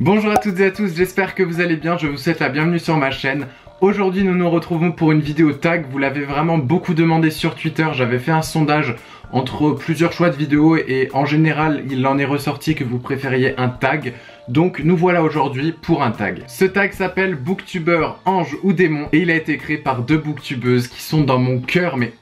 Bonjour à toutes et à tous, j'espère que vous allez bien, je vous souhaite la bienvenue sur ma chaîne. Aujourd'hui nous nous retrouvons pour une vidéo tag, vous l'avez vraiment beaucoup demandé sur Twitter, j'avais fait un sondage entre plusieurs choix de vidéos et en général il en est ressorti que vous préfériez un tag. Donc nous voilà aujourd'hui pour un tag. Ce tag s'appelle Booktuber Ange ou Démon et il a été créé par deux booktubeuses qui sont dans mon cœur mais...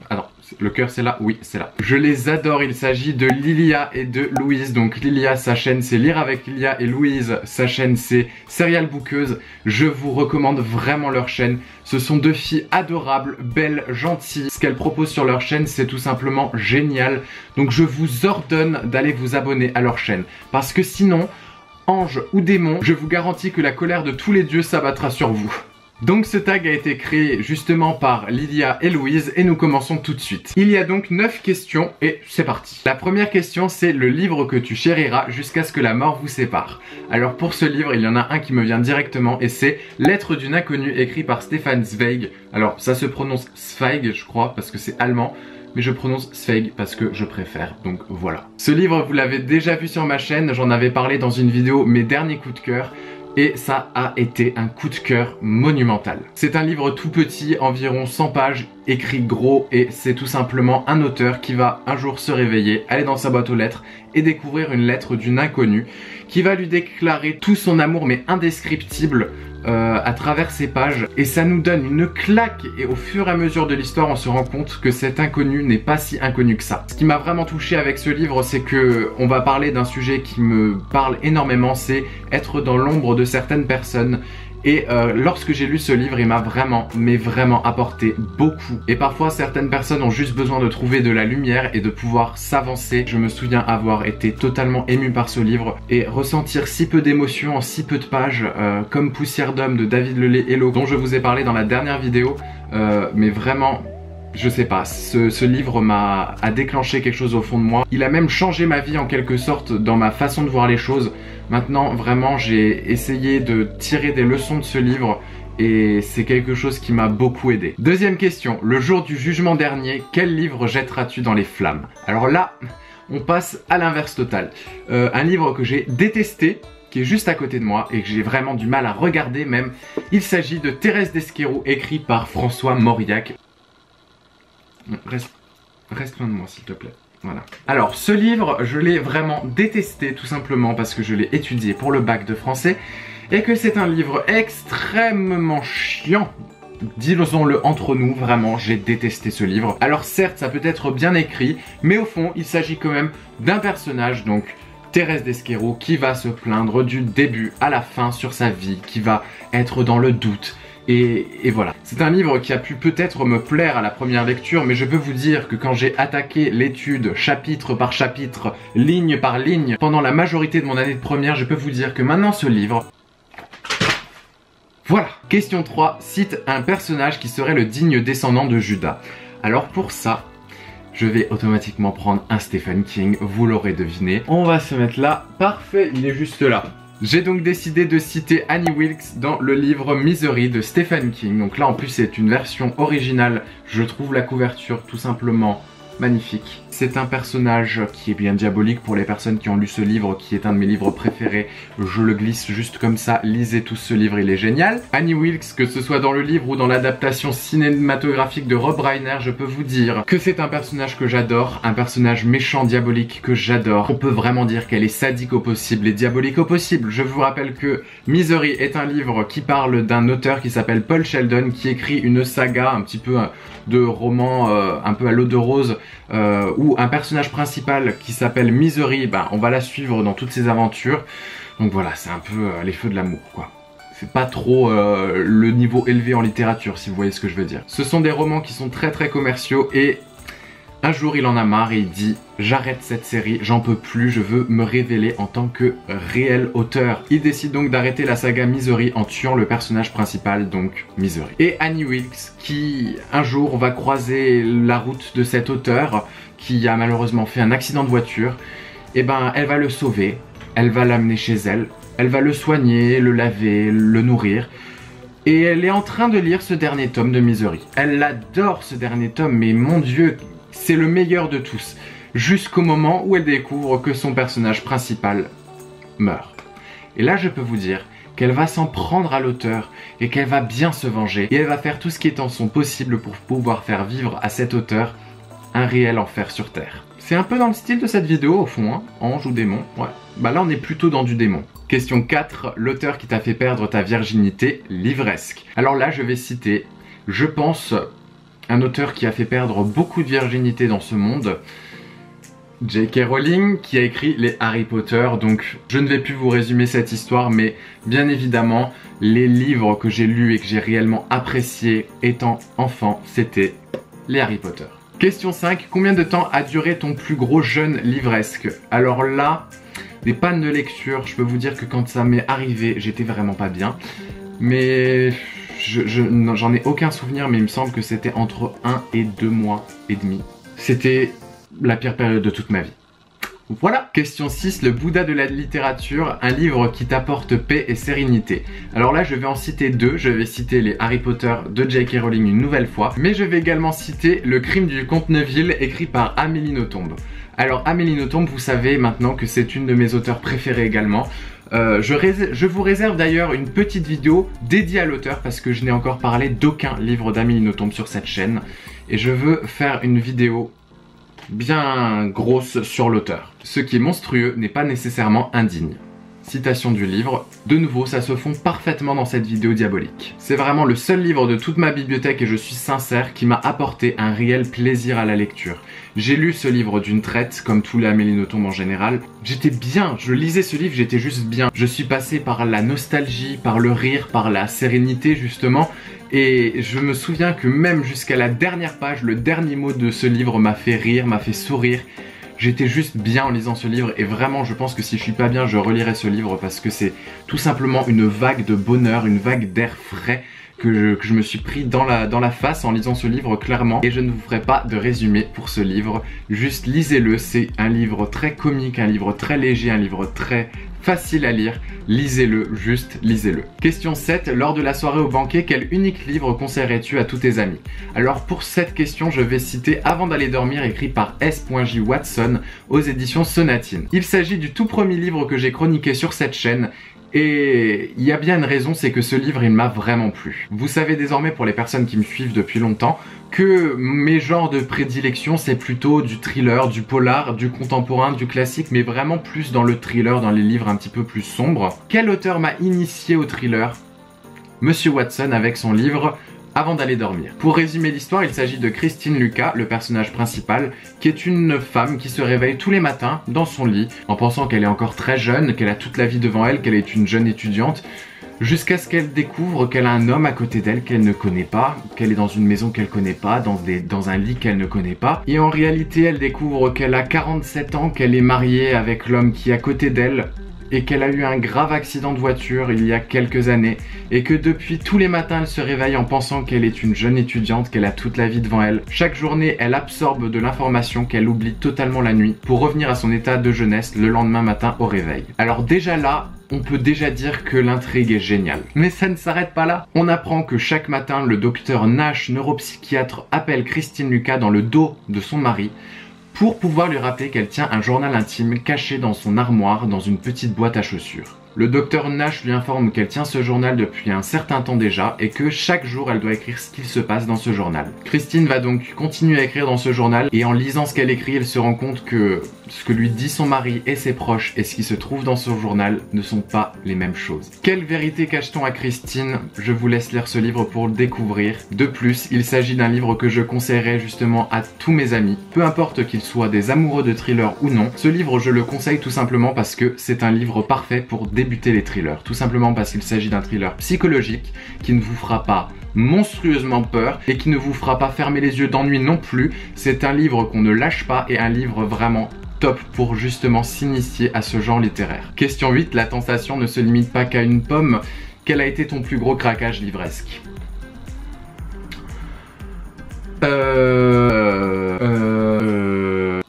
Alors, le cœur c'est là? Oui, c'est là. Je les adore, il s'agit de Lilia et de Louise. Donc Lilia, sa chaîne c'est Lire avec Lilia et Louise, sa chaîne c'est Serial Bookeuse. Je vous recommande vraiment leur chaîne. Ce sont deux filles adorables, belles, gentilles. Ce qu'elles proposent sur leur chaîne c'est tout simplement génial. Donc je vous ordonne d'aller vous abonner à leur chaîne. Parce que sinon, ange ou démon, je vous garantis que la colère de tous les dieux s'abattra sur vous. Donc ce tag a été créé justement par Lilia et Louise et nous commençons tout de suite. Il y a donc 9 questions et c'est parti. La première question c'est le livre que tu chériras jusqu'à ce que la mort vous sépare. Alors pour ce livre il y en a un qui me vient directement et c'est Lettre d'une inconnue écrit par Stefan Zweig. Alors ça se prononce Zweig je crois parce que c'est allemand. Mais je prononce Zweig parce que je préfère, donc voilà. Ce livre vous l'avez déjà vu sur ma chaîne, j'en avais parlé dans une vidéo mes derniers coups de cœur. Et ça a été un coup de cœur monumental. C'est un livre tout petit, environ 100 pages, écrit gros et c'est tout simplement un auteur qui va un jour se réveiller, aller dans sa boîte aux lettres et découvrir une lettre d'une inconnue qui va lui déclarer tout son amour mais indescriptible à travers ces pages et ça nous donne une claque et au fur et à mesure de l'histoire on se rend compte que cet inconnu n'est pas si inconnu que ça. Ce qui m'a vraiment touché avec ce livre c'est que on va parler d'un sujet qui me parle énormément, c'est être dans l'ombre de certaines personnes. Et lorsque j'ai lu ce livre, il m'a vraiment apporté beaucoup. Et parfois, certaines personnes ont juste besoin de trouver de la lumière et de pouvoir s'avancer. Je me souviens avoir été totalement ému par ce livre et ressentir si peu d'émotions en si peu de pages, comme Poussière d'homme de David Lelay-Hello, dont je vous ai parlé dans la dernière vidéo. Mais vraiment... je sais pas, ce livre a déclenché quelque chose au fond de moi. Il a même changé ma vie en quelque sorte dans ma façon de voir les choses. Maintenant, vraiment, j'ai essayé de tirer des leçons de ce livre et c'est quelque chose qui m'a beaucoup aidé. Deuxième question, le jour du jugement dernier, quel livre jetteras-tu dans les flammes? Alors là, on passe à l'inverse total. Un livre que j'ai détesté, qui est juste à côté de moi et que j'ai vraiment du mal à regarder même. Il s'agit de Thérèse d'Esquerroux, écrit par François Mauriac. Reste loin de moi s'il te plaît. Voilà. Alors ce livre je l'ai vraiment détesté tout simplement parce que je l'ai étudié pour le bac de français et que c'est un livre extrêmement chiant. Disons-le entre nous, vraiment j'ai détesté ce livre. Alors certes ça peut être bien écrit mais au fond il s'agit quand même d'un personnage, donc Thérèse d'Esquerroux, qui va se plaindre du début à la fin sur sa vie, qui va être dans le doute. Et voilà. C'est un livre qui a pu peut-être me plaire à la première lecture, mais je peux vous dire que quand j'ai attaqué l'étude chapitre par chapitre, ligne par ligne, pendant la majorité de mon année de première, je peux vous dire que maintenant ce livre... Voilà. Question 3. Cite un personnage qui serait le digne descendant de Judas. Alors pour ça, je vais automatiquement prendre un Stephen King, vous l'aurez deviné. On va se mettre là. Parfait, il est juste là. J'ai donc décidé de citer Annie Wilkes dans le livre Misery de Stephen King. Donc là en plus c'est une version originale, je trouve la couverture tout simplement magnifique. C'est un personnage qui est bien diabolique pour les personnes qui ont lu ce livre, qui est un de mes livres préférés. Je le glisse juste comme ça, lisez tous ce livre, il est génial. Annie Wilkes, que ce soit dans le livre ou dans l'adaptation cinématographique de Rob Reiner, je peux vous dire que c'est un personnage que j'adore, un personnage méchant, diabolique que j'adore. On peut vraiment dire qu'elle est sadique au possible et diabolique au possible. Je vous rappelle que Misery est un livre qui parle d'un auteur qui s'appelle Paul Sheldon, qui écrit une saga un petit peu de roman un peu à l'eau de rose, où un personnage principal qui s'appelle Misery, on va la suivre dans toutes ses aventures. Donc voilà, c'est un peu les feux de l'amour quoi. C'est pas trop le niveau élevé en littérature si vous voyez ce que je veux dire. Ce sont des romans qui sont très commerciaux et un jour il en a marre et il dit j'arrête cette série, j'en peux plus, je veux me révéler en tant que réel auteur. Il décide donc d'arrêter la saga Misery en tuant le personnage principal, donc Misery. Et Annie Wilkes qui un jour va croiser la route de cet auteur qui a malheureusement fait un accident de voiture, et elle va le sauver, elle va l'amener chez elle, elle va le soigner, le laver, le nourrir. Et elle est en train de lire ce dernier tome de Misery. Elle adore ce dernier tome, mais mon Dieu, c'est le meilleur de tous. Jusqu'au moment où elle découvre que son personnage principal meurt. Et là je peux vous dire qu'elle va s'en prendre à l'auteur et qu'elle va bien se venger. Et elle va faire tout ce qui est en son possible pour pouvoir faire vivre à cet auteur un réel enfer sur terre. C'est un peu dans le style de cette vidéo au fond, hein. Ange ou démon, ouais. Bah là on est plutôt dans du démon. Question 4, l'auteur qui t'a fait perdre ta virginité, livresque. Alors là je vais citer, je pense, un auteur qui a fait perdre beaucoup de virginité dans ce monde, J.K. Rowling, qui a écrit les Harry Potter. Donc je ne vais plus vous résumer cette histoire, mais bien évidemment les livres que j'ai lus et que j'ai réellement appréciés étant enfant, c'était les Harry Potter. Question 5, combien de temps a duré ton plus gros jeûne livresque? Alors là, des pannes de lecture, je peux vous dire que quand ça m'est arrivé, j'étais vraiment pas bien. Mais j'en ai aucun souvenir, mais il me semble que c'était entre 1 et 2 mois et demi. C'était la pire période de toute ma vie. Voilà. Question 6, le Bouddha de la littérature, un livre qui t'apporte paix et sérénité. Alors là je vais en citer 2, je vais citer les Harry Potter de J.K. Rowling une nouvelle fois, mais je vais également citer Le Crime du Comte Neville écrit par Amélie Nothomb. Alors Amélie Nothomb, vous savez maintenant que c'est une de mes auteurs préférées également. Je vous réserve d'ailleurs une petite vidéo dédiée à l'auteur parce que je n'ai encore parlé d'aucun livre d'Amélie Nothomb sur cette chaîne. Et je veux faire une vidéo bien grosse sur l'auteur. Ce qui est monstrueux n'est pas nécessairement indigne. Citation du livre, de nouveau ça se fond parfaitement dans cette vidéo diabolique. C'est vraiment le seul livre de toute ma bibliothèque et je suis sincère qui m'a apporté un réel plaisir à la lecture. J'ai lu ce livre d'une traite, comme tous les Amélie Nothomb en général. J'étais bien, je lisais ce livre, j'étais juste bien. Je suis passé par la nostalgie, par le rire, par la sérénité justement. Et je me souviens que même jusqu'à la dernière page, le dernier mot de ce livre m'a fait rire, m'a fait sourire. J'étais juste bien en lisant ce livre et vraiment je pense que si je suis pas bien, je relirai ce livre parce que c'est tout simplement une vague de bonheur, une vague d'air frais que je me suis pris dans la face en lisant ce livre clairement. Et je ne vous ferai pas de résumé pour ce livre, juste lisez-le, c'est un livre très comique, un livre très léger, un livre très facile à lire, lisez-le, juste lisez-le. Question 7, lors de la soirée au banquet, quel unique livre conseillerais-tu à tous tes amis? Alors pour cette question, je vais citer Avant d'aller dormir, écrit par S.J. Watson aux éditions Sonatine. Il s'agit du tout premier livre que j'ai chroniqué sur cette chaîne. Et il y a bien une raison, c'est que ce livre il m'a vraiment plu. Vous savez désormais pour les personnes qui me suivent depuis longtemps que mes genres de prédilection c'est plutôt du thriller, du polar, du contemporain, du classique, mais vraiment plus dans le thriller, dans les livres un petit peu plus sombres. Quel auteur m'a initié au thriller? Monsieur Watson avec son livre Avant d'aller dormir. Pour résumer l'histoire, il s'agit de Christine Lucas, le personnage principal, qui est une femme qui se réveille tous les matins dans son lit en pensant qu'elle est encore très jeune, qu'elle a toute la vie devant elle, qu'elle est une jeune étudiante, jusqu'à ce qu'elle découvre qu'elle a un homme à côté d'elle qu'elle ne connaît pas, qu'elle est dans une maison qu'elle connaît pas, dans un lit qu'elle ne connaît pas. Et en réalité, elle découvre qu'elle a 47 ans, qu'elle est mariée avec l'homme qui est à côté d'elle, et qu'elle a eu un grave accident de voiture il y a quelques années et que depuis tous les matins elle se réveille en pensant qu'elle est une jeune étudiante, qu'elle a toute la vie devant elle. Chaque journée elle absorbe de l'information qu'elle oublie totalement la nuit pour revenir à son état de jeunesse le lendemain matin au réveil. Alors déjà là, on peut déjà dire que l'intrigue est géniale. Mais ça ne s'arrête pas là. On apprend que chaque matin le docteur Nash, neuropsychiatre, appelle Christine Lucas dans le dos de son mari pour pouvoir lui rappeler qu'elle tient un journal intime caché dans son armoire dans une petite boîte à chaussures. Le docteur Nash lui informe qu'elle tient ce journal depuis un certain temps déjà et que chaque jour elle doit écrire ce qu'il se passe dans ce journal. Christine va donc continuer à écrire dans ce journal et en lisant ce qu'elle écrit, elle se rend compte que ce que lui dit son mari et ses proches et ce qui se trouve dans ce journal ne sont pas les mêmes choses. Quelle vérité cache-t-on à Christine? Je vous laisse lire ce livre pour le découvrir. De plus, il s'agit d'un livre que je conseillerais justement à tous mes amis, peu importe qu'ils soient des amoureux de thriller ou non. Ce livre, je le conseille tout simplement parce que c'est un livre parfait pour débuter les thrillers. Tout simplement parce qu'il s'agit d'un thriller psychologique qui ne vous fera pas monstrueusement peur et qui ne vous fera pas fermer les yeux d'ennui non plus. C'est un livre qu'on ne lâche pas et un livre vraiment top pour justement s'initier à ce genre littéraire. Question 8, la tentation ne se limite pas qu'à une pomme. Quel a été ton plus gros craquage livresque?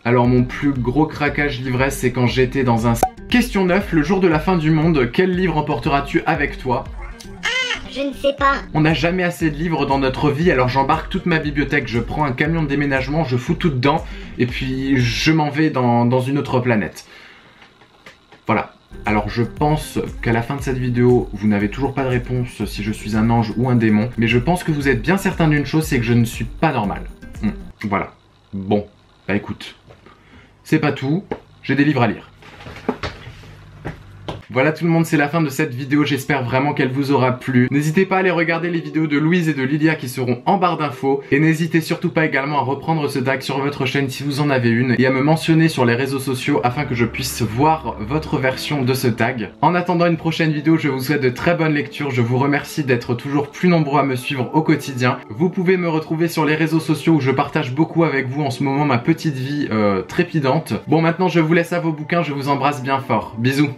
Alors mon plus gros craquage livresque c'est quand j'étais dans un... Question 9, le jour de la fin du monde, quel livre emporteras-tu avec toi? Je ne sais pas. On n'a jamais assez de livres dans notre vie, alors j'embarque toute ma bibliothèque, je prends un camion de déménagement, je fous tout dedans, et puis je m'en vais dans une autre planète. Voilà. Alors je pense qu'à la fin de cette vidéo, vous n'avez toujours pas de réponse si je suis un ange ou un démon, mais je pense que vous êtes bien certain d'une chose, c'est que je ne suis pas normal. Voilà. Bon, bah écoute, c'est pas tout, j'ai des livres à lire. Voilà tout le monde, c'est la fin de cette vidéo, j'espère vraiment qu'elle vous aura plu. N'hésitez pas à aller regarder les vidéos de Louise et de Lilia qui seront en barre d'infos. Et n'hésitez surtout pas également à reprendre ce tag sur votre chaîne si vous en avez une. Et à me mentionner sur les réseaux sociaux afin que je puisse voir votre version de ce tag. En attendant une prochaine vidéo, je vous souhaite de très bonnes lectures. Je vous remercie d'être toujours plus nombreux à me suivre au quotidien. Vous pouvez me retrouver sur les réseaux sociaux où je partage beaucoup avec vous en ce moment ma petite vie trépidante. Bon, maintenant je vous laisse à vos bouquins, je vous embrasse bien fort. Bisous.